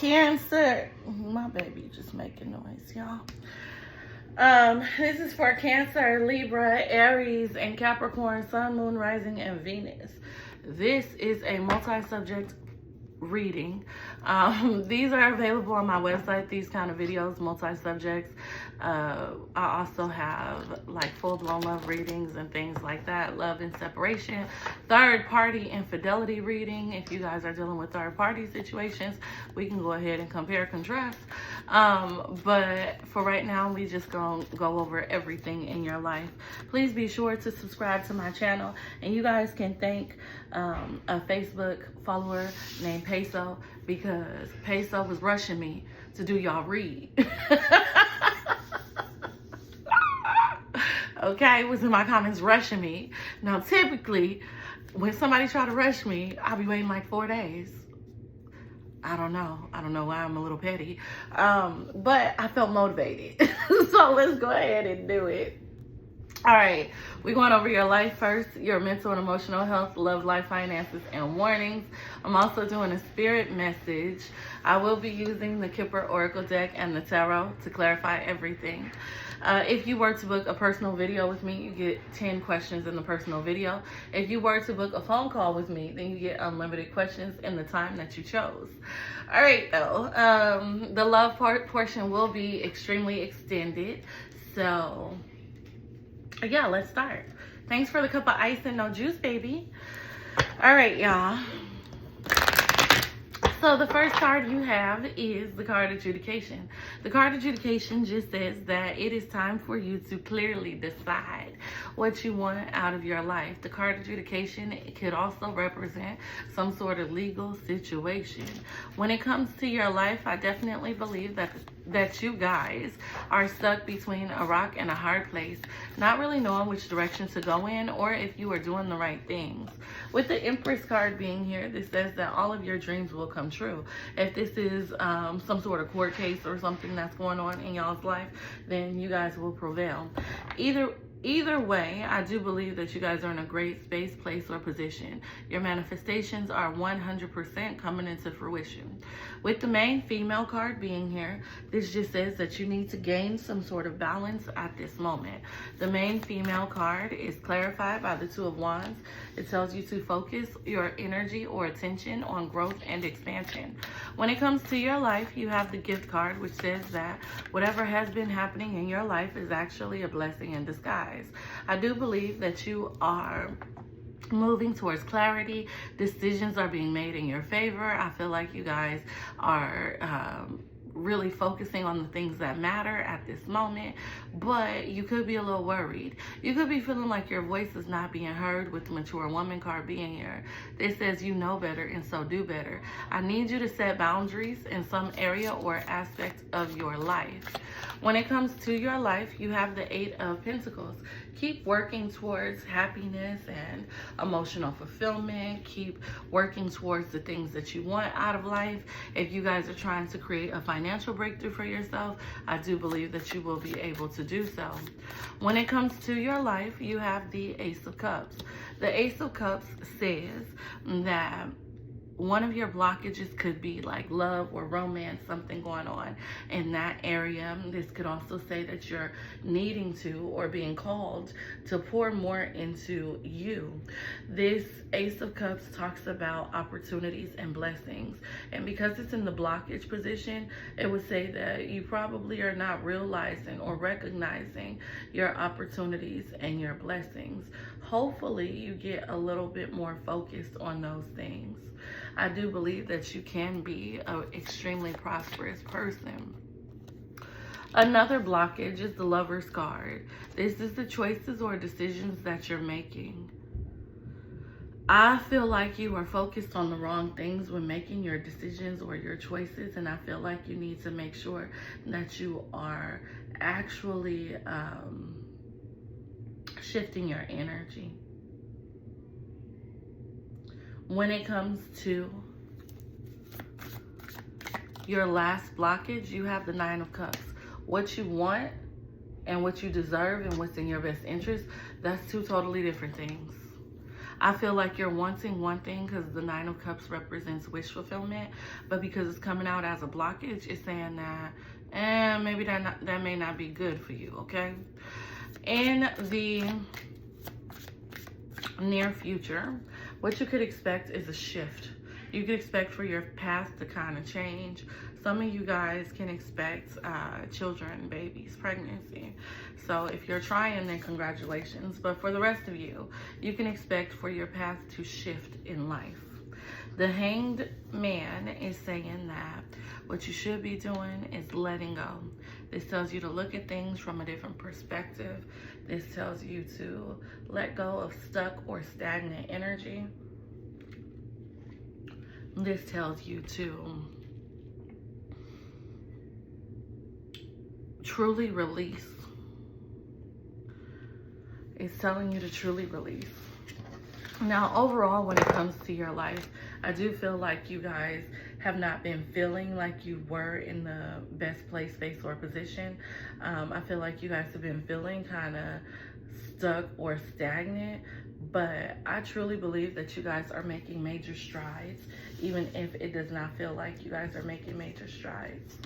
Cancer. My baby just making noise, y'all. This is for Cancer, Libra, Aries, and Capricorn, Sun, Moon, Rising, and Venus. This is a multi-subject reading. These are available on my website, these kind of videos, multi-subjects. I also have like full-blown love readings and things like that, love and separation, third-party infidelity reading. If you guys are dealing with third-party situations, we can go ahead and compare, contrast. But for right now, we just gonna go over everything in your life. Please be sure to subscribe to my channel, and you guys can thank a Facebook follower named Peso, because Peso was rushing me to do y'all read. Okay, was in my comments rushing me. Now, typically, when somebody try to rush me, I'll be waiting like 4 days. I don't know why I'm a little petty. But I felt motivated. So let's go ahead and do it. All right, we're going over your life first, your mental and emotional health, love, life, finances, and warnings. I'm also doing a spirit message. I will be using the Kipper Oracle deck and the Tarot to clarify everything. If you were to book a personal video with me, you get 10 questions in the personal video. If you were to book a phone call with me, then you get unlimited questions in the time that you chose. All right, though, the love portion will be extremely extended. So yeah, let's start. Thanks for the cup of ice and no juice, baby. All right, y'all. So the first card you have is the card Adjudication. The card Adjudication just says that it is time for you to clearly decide what you want out of your life. The card Adjudication, it could also represent some sort of legal situation. When it comes to your life, I definitely believe that you guys are stuck between a rock and a hard place, not really knowing which direction to go in or if you are doing the right things. With the Empress card being here, this says that all of your dreams will come true. If this is some sort of court case or something that's going on in y'all's life, then you guys will prevail. Either way, I do believe that you guys are in a great space, place, or position. Your manifestations are 100% coming into fruition. With the main female card being here, this just says that you need to gain some sort of balance at this moment. The main female card is clarified by the Two of Wands. It tells you to focus your energy or attention on growth and expansion. When it comes to your life, you have the Gift card, which says that whatever has been happening in your life is actually a blessing in disguise. I do believe that you are moving towards clarity. Decisions are being made in your favor. I feel like you guys are really focusing on the things that matter at this moment, but you could be a little worried. You could be feeling like your voice is not being heard with the Mature Woman card being here. This says you know better and so do better. I need you to set boundaries in some area or aspect of your life. When it comes to your life, you have the Eight of Pentacles. Keep working towards happiness and emotional fulfillment. Keep working towards the things that you want out of life. If you guys are trying to create a financial breakthrough for yourself, I do believe that you will be able to do so. When it comes to your life, you have the Ace of Cups. The Ace of Cups says that one of your blockages could be like love or romance, something going on in that area. This could also say that you're needing to or being called to pour more into you. This Ace of Cups talks about opportunities and blessings. And because it's in the blockage position, it would say that you probably are not realizing or recognizing your opportunities and your blessings. Hopefully you get a little bit more focused on those things. I do believe that you can be an extremely prosperous person. Another blockage is the Lover's card. This is the choices or decisions that you're making. I feel like you are focused on the wrong things when making your decisions or your choices, and I feel like you need to make sure that you are actually shifting your energy. When it comes to your last blockage, you have the Nine of Cups. What you want and what you deserve and what's in your best interest, that's two totally different things. I feel like you're wanting one thing because the Nine of Cups represents wish fulfillment, but because it's coming out as a blockage, it's saying that maybe that may not be good for you, okay? In the near future, what you could expect is a shift. You could expect for your path to kind of change. Some of you guys can expect children, babies, pregnancy. So if you're trying, then congratulations. But for the rest of you, you can expect for your path to shift in life. The Hanged Man is saying that what you should be doing is letting go. This tells you to look at things from a different perspective. This tells you to let go of stuck or stagnant energy. This tells you to truly release. It's telling you to truly release. Now, overall, when it comes to your life, I do feel like you guys have not been feeling like you were in the best place, space, or position. I feel like you guys have been feeling kind of stuck or stagnant, but I truly believe that you guys are making major strides, even if it does not feel like you guys are making major strides.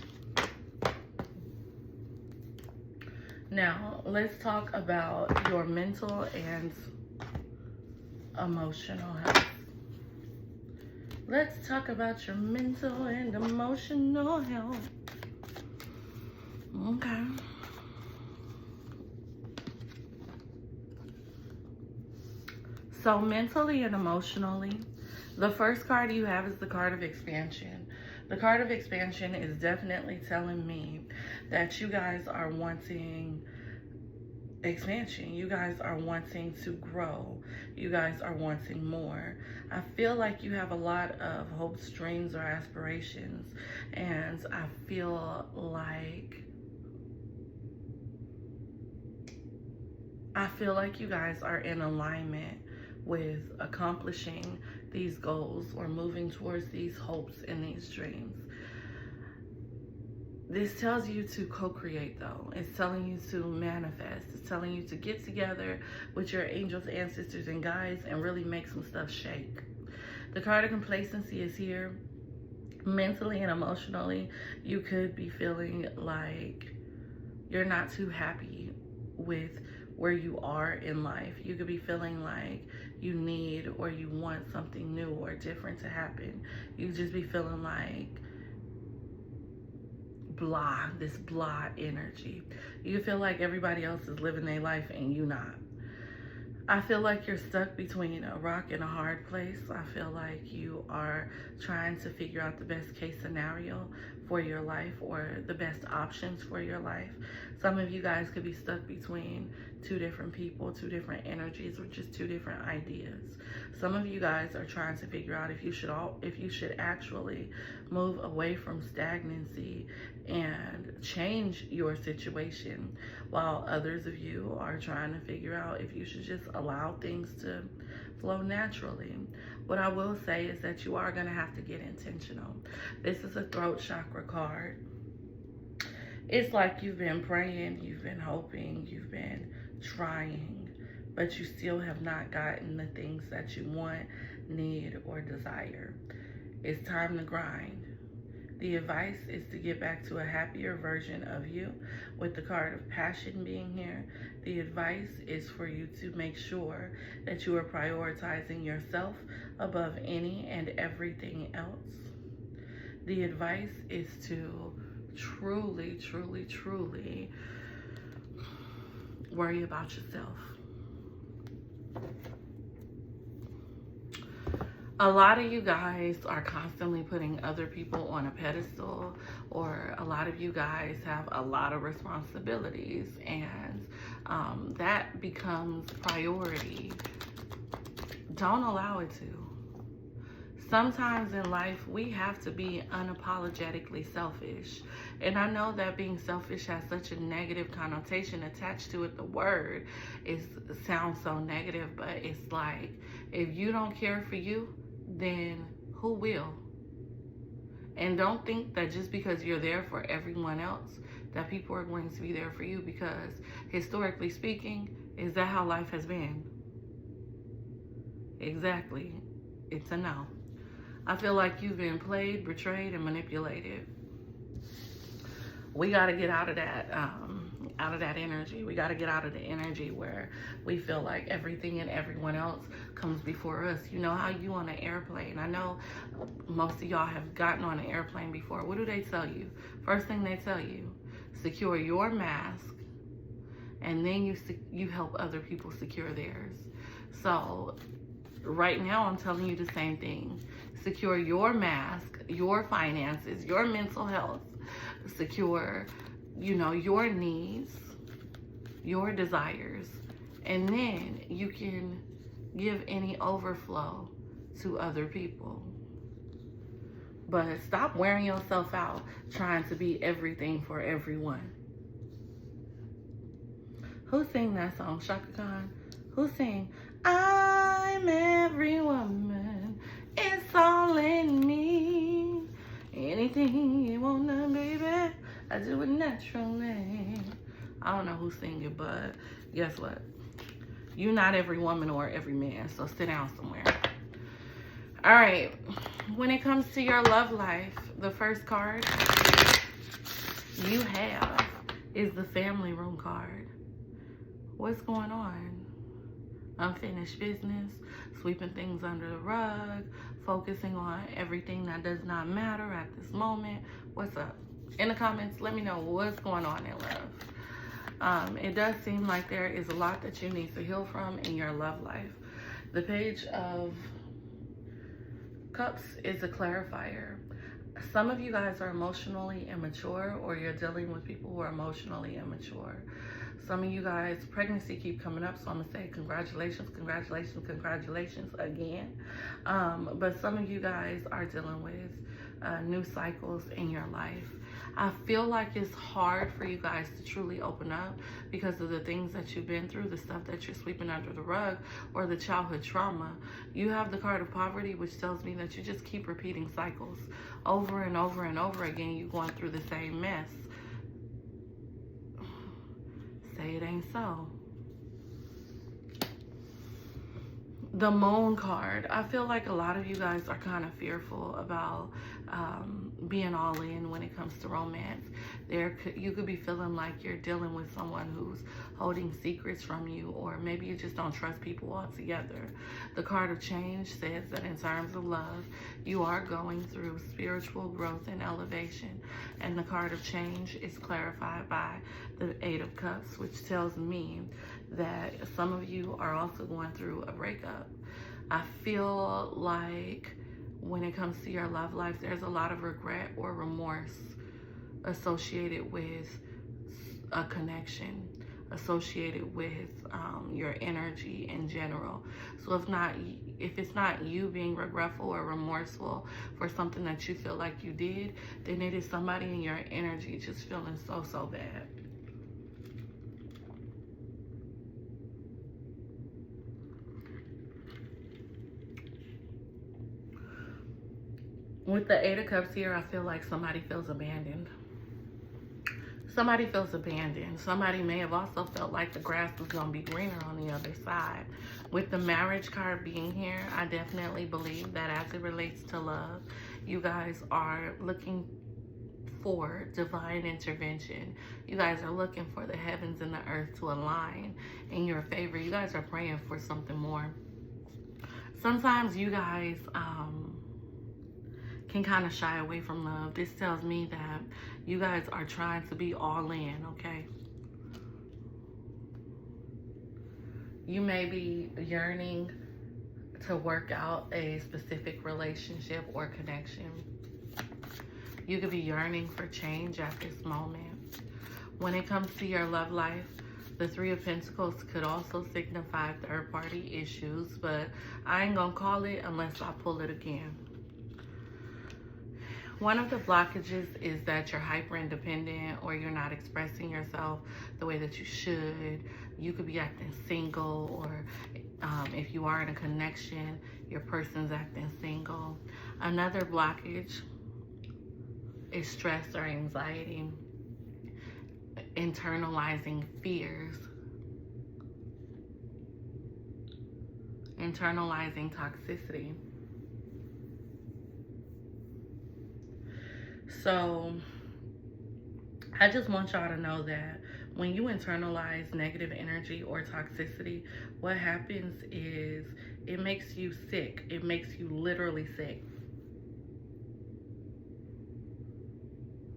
Now, let's talk about your mental and emotional health. Let's talk about your mental and emotional health. Okay. So mentally and emotionally, the first card you have is the card of expansion. The card of expansion is definitely telling me that you guys are wanting expansion. You guys are wanting to grow. You guys are wanting more. I feel like you have a lot of hopes, dreams, or aspirations, and I feel like you guys are in alignment with accomplishing these goals or moving towards these hopes and these dreams. This tells you to co-create, though. It's telling you to manifest. It's telling you to get together with your angels, ancestors, and guides and really make some stuff shake. The card of complacency is here. Mentally and emotionally, you could be feeling like you're not too happy with where you are in life. You could be feeling like you need or you want something new or different to happen. You could just be feeling like blah, this blah energy. You feel like everybody else is living their life and you not. I feel like you're stuck between a rock and a hard place. I feel like you are trying to figure out the best case scenario for your life or the best options for your life. Some of you guys could be stuck between two different people, two different energies, or just two different ideas. Some of you guys are trying to figure out if you should actually move away from stagnancy and change your situation, while others of you are trying to figure out if you should just allow things to flow naturally. What I will say is that you are going to have to get intentional. This is a throat chakra card. It's like you've been praying, you've been hoping, you've been trying, but you still have not gotten the things that you want, need, or desire. It's time to grind. The advice is to get back to a happier version of you, with the card of passion being here. The advice is for you to make sure that you are prioritizing yourself above any and everything else. The advice is to truly, truly, truly worry about yourself. A lot of you guys are constantly putting other people on a pedestal, or a lot of you guys have a lot of responsibilities, and that becomes priority. Don't allow it to. Sometimes in life, we have to be unapologetically selfish. And I know that being selfish has such a negative connotation attached to it. The word sounds so negative, but it's like, if you don't care for you, then who will? And don't think that just because you're there for everyone else, that people are going to be there for you, because historically speaking, is that how life has been? Exactly. It's a no. I feel like you've been played, betrayed, and manipulated. We got to get out of that energy. We got to get out of the energy where we feel like everything and everyone else comes before us. You know how you on an airplane. I know most of y'all have gotten on an airplane before. What do they tell you? First thing they tell you, secure your mask, and then you help other people secure theirs. So right now I'm telling you the same thing. Secure your mask, your finances, your mental health. Secure, your needs, your desires, and then you can give any overflow to other people. But stop wearing yourself out trying to be everything for everyone. Who sang that song? Shaka Khan? Who sang, I'm every woman, it's all in me. Anything you wanna, baby, I do it naturally. I don't know who sing it, but guess what? You're not every woman or every man, so sit down somewhere. All right, when it comes to your love life, the first card you have is the family room card. What's going on? Unfinished business, sweeping things under the rug, focusing on everything that does not matter at this moment. What's up? In the comments, let me know what's going on in love. It does seem like there is a lot that you need to heal from in your love life. The Page of Cups is a clarifier. Some of you guys are emotionally immature, or you're dealing with people who are emotionally immature. Some of you guys, pregnancy keep coming up, so I'm going to say congratulations, congratulations, congratulations again. But some of you guys are dealing with new cycles in your life. I feel like it's hard for you guys to truly open up because of the things that you've been through, the stuff that you're sweeping under the rug, or the childhood trauma. You have the card of poverty, which tells me that you just keep repeating cycles over and over and over again. You're going through the same mess. Say it ain't so. The Moon card. I feel like a lot of you guys are kind of fearful about being all in when it comes to romance. You could be feeling like you're dealing with someone who's holding secrets from you, or maybe you just don't trust people altogether. The card of change says that in terms of love, you are going through spiritual growth and elevation. And the card of change is clarified by the Eight of Cups, which tells me that some of you are also going through a breakup. I feel like when it comes to your love life, there's a lot of regret or remorse associated with a connection, associated with your energy in general. So if it's not you being regretful or remorseful for something that you feel like you did, then it is somebody in your energy just feeling so bad. With the Eight of Cups here, I feel like somebody feels abandoned. Somebody feels abandoned. Somebody may have also felt like the grass was going to be greener on the other side. With the Marriage card being here, I definitely believe that as it relates to love, you guys are looking for divine intervention. You guys are looking for the heavens and the earth to align in your favor. You guys are praying for something more. Sometimes you guys can kind of shy away from love. This tells me that you guys are trying to be all in, okay? You may be yearning to work out a specific relationship or connection. You could be yearning for change at this moment. When it comes to your love life, the Three of Pentacles could also signify third-party issues, but I ain't gonna call it unless I pull it again. One of the blockages is that you're hyper independent, or you're not expressing yourself the way that you should. You could be acting single, or if you are in a connection, your person's acting single. Another blockage is stress or anxiety, internalizing fears. internalizing toxicity. So I just want y'all to know that when you internalize negative energy or toxicity, what happens is it makes you sick. It makes you literally sick.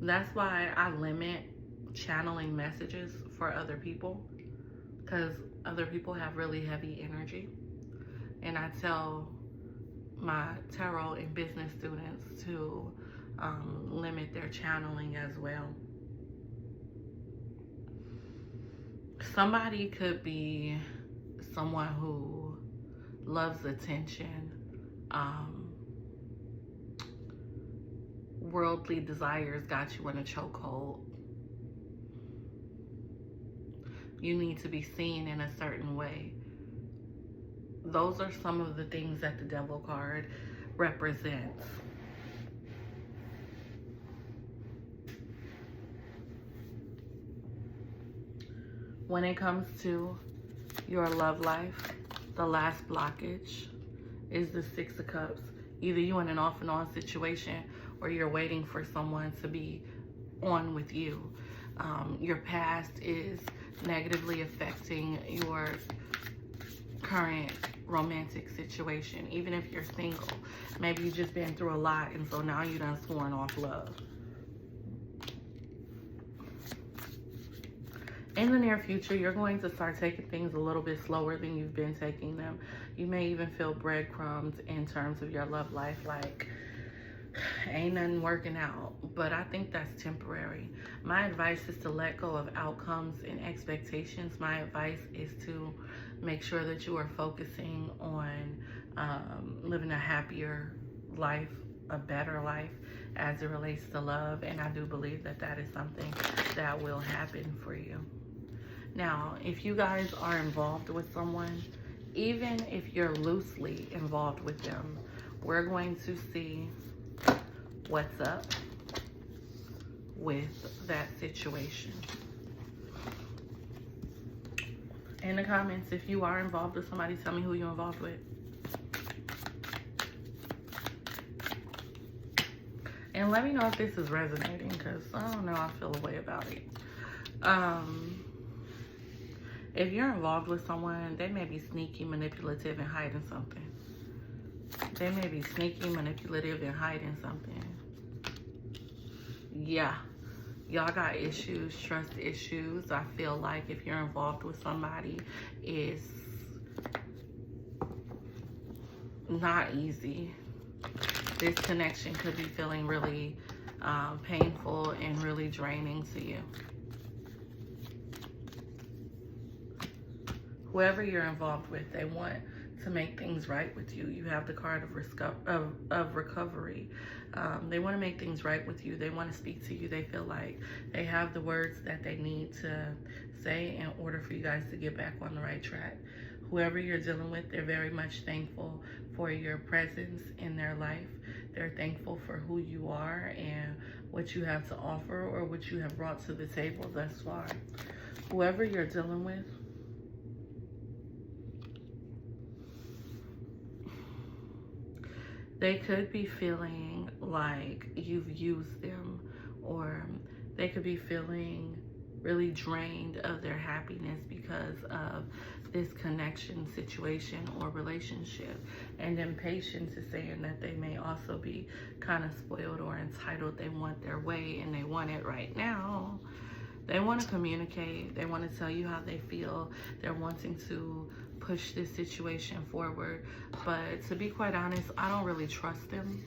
That's why I limit channeling messages for other people, because other people have really heavy energy. And I tell my tarot and business students to limit their channeling as well. Somebody could be someone who loves attention, worldly desires got you in a chokehold. You need to be seen in a certain way. Those are some of the things that the Devil card represents. When it comes to your love life, the last blockage is the Six of Cups. Either you're in an off and on situation or you're waiting for someone to be on with you. Your past is negatively affecting your current romantic situation. Even if you're single, maybe you've just been through a lot and so now you done sworn off love. In the near future, you're going to start taking things a little bit slower than you've been taking them. You may even feel breadcrumbs in terms of your love life, like ain't nothing working out. But I think that's temporary. My advice is to let go of outcomes and expectations. My advice is to make sure that you are focusing on living a happier life, a better life as it relates to love. And I do believe that that is something that will happen for you. Now, if you guys are involved with someone, even if you're loosely involved with them, we're going to see what's up with that situation. In the comments, if you are involved with somebody, tell me who you're involved with. And let me know if this is resonating, because I don't know, I feel a way about it. If you're involved with someone, they may be sneaky, manipulative, and hiding something. They may be sneaky, manipulative, and hiding something. Yeah. Y'all got issues, trust issues. I feel like if you're involved with somebody, it's not easy. This connection could be feeling really painful and really draining to you. Whoever you're involved with, they want to make things right with you. You have the card of recovery. They want to make things right with you. They want to speak to you. They feel like they have the words that they need to say in order for you guys to get back on the right track. Whoever you're dealing with, they're very much thankful for your presence in their life. They're thankful for who you are and what you have to offer or what you have brought to the table thus far. Whoever you're dealing with, they could be feeling like you've used them, or they could be feeling really drained of their happiness because of this connection, situation, or relationship. And impatience is saying that they may also be kind of spoiled or entitled. They want their way and they want it right now. They want to communicate. They want to tell you how they feel. They're wanting to push this situation forward. But to be quite honest, I don't really trust them.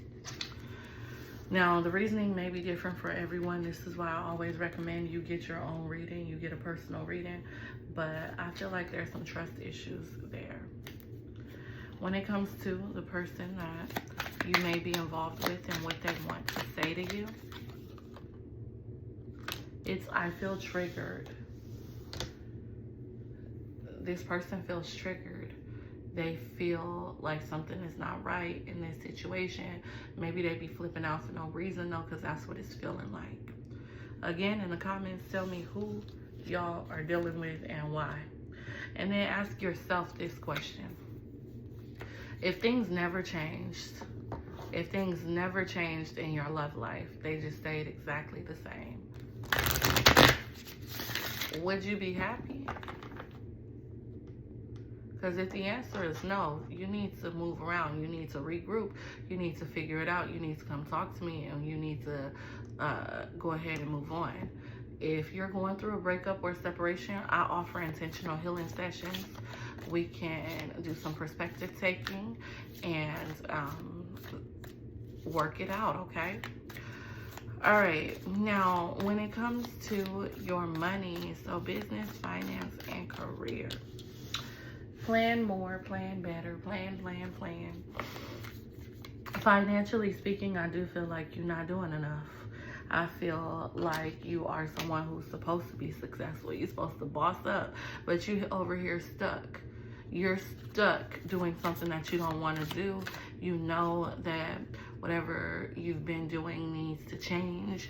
Now, the reasoning may be different for everyone. This is why I always recommend you get your own reading. You get a personal reading. But I feel like there's some trust issues there. When it comes to the person that you may be involved with and what they want to say to you, it's, I feel triggered. This person feels triggered. They feel like something is not right in this situation. Maybe they be flipping out for no reason though, because that's what it's feeling like. Again, in the comments, tell me who y'all are dealing with and why. And then ask yourself this question. If things never changed, if things never changed in your love life, they just stayed exactly the same, would you be happy? Because if the answer is no, you need to move around. You need to regroup. You need to figure it out. You need to come talk to me, and you need to go ahead and move on. If you're going through a breakup or separation, I offer intentional healing sessions. We can do some perspective taking and work it out, okay? All right, now when it comes to your money, so business, finance, and career, plan more, plan better, plan. Financially speaking, I do feel like you're not doing enough. I feel like you are someone who's supposed to be successful. You're supposed to boss up, but you over here stuck. You're stuck doing something that you don't want to do. You know that whatever you've been doing needs to change.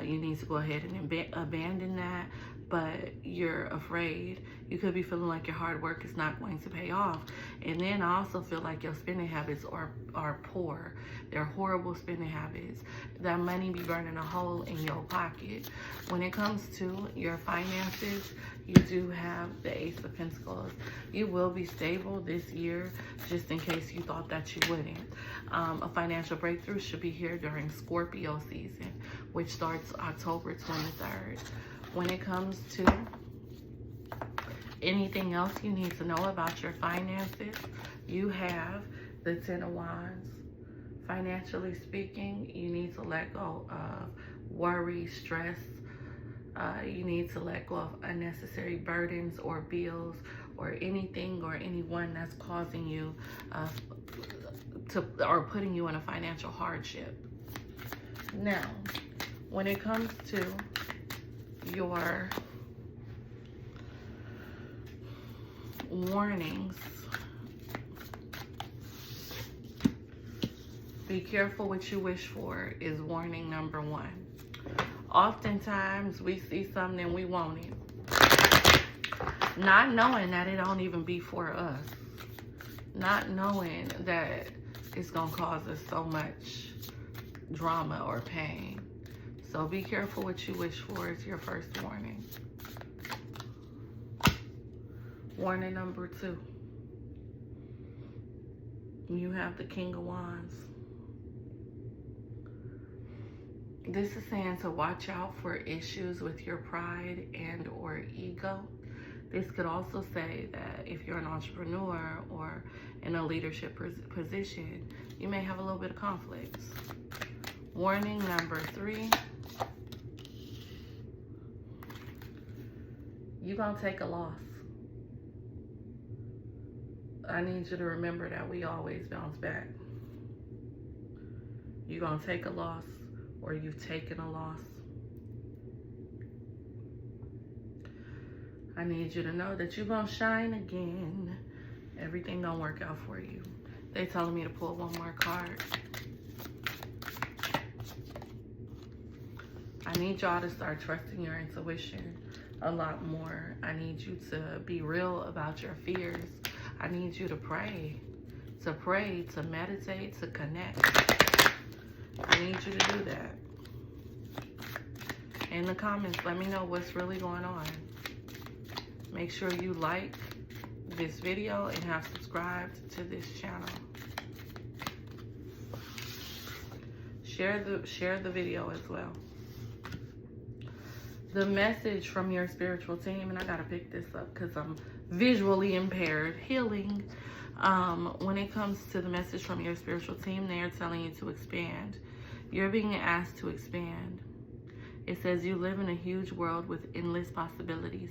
You need to go ahead and abandon that, but you're afraid. You could be feeling like your hard work is not going to pay off. And then I also feel like your spending habits are poor. They're horrible spending habits. That money be burning a hole in your pocket. When it comes to your finances, you do have the Ace of Pentacles. You will be stable this year, just in case you thought that you wouldn't. A financial breakthrough should be here during Scorpio season, which starts October 23rd. When it comes to anything else you need to know about your finances, you have the Ten of Wands. Financially speaking, you need to let go of worry, stress. You need to let go of unnecessary burdens or bills or anything or anyone that's causing you or putting you in a financial hardship. Now, when it comes to your warnings, be careful what you wish for is warning number 1. Oftentimes we see something and we want it, not knowing that it don't even be for us, not knowing that it's gonna cause us so much drama or pain. So be careful what you wish for is your first warning. Warning number 2. You have the King of Wands. This is saying to watch out for issues with your pride and or ego. This could also say that if you're an entrepreneur or in a leadership position, you may have a little bit of conflicts. Warning number 3. You're going to take a loss. I need you to remember that we always bounce back. You're going to take a loss or you've taken a loss. I need you to know that you're going to shine again. Everything going to work out for you. They telling me to pull one more card. I need y'all to start trusting your intuition a lot more. I need you to be real about your fears. I need you to pray, to meditate, to connect. I need you to do that. In the comments, let me know what's really going on. Make sure you like this video and have subscribed to this channel. Share the video as well. The message from your spiritual team, and I gotta pick this up because I'm visually impaired, healing. When it comes to the message from your spiritual team, they are telling you to expand. You're being asked to expand. It says you live in a huge world with endless possibilities,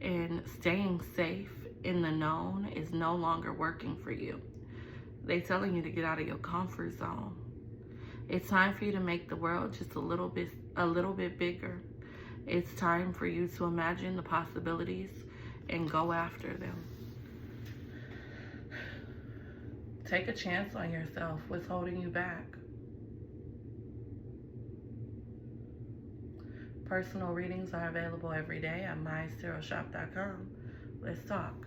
and staying safe in the known is no longer working for you. They're telling you to get out of your comfort zone. It's time for you to make the world just a little bit bigger. It's time for you to imagine the possibilities and go after them. Take a chance on yourself. What's holding you back? Personal readings are available every day at mysterioshop.com. Let's talk.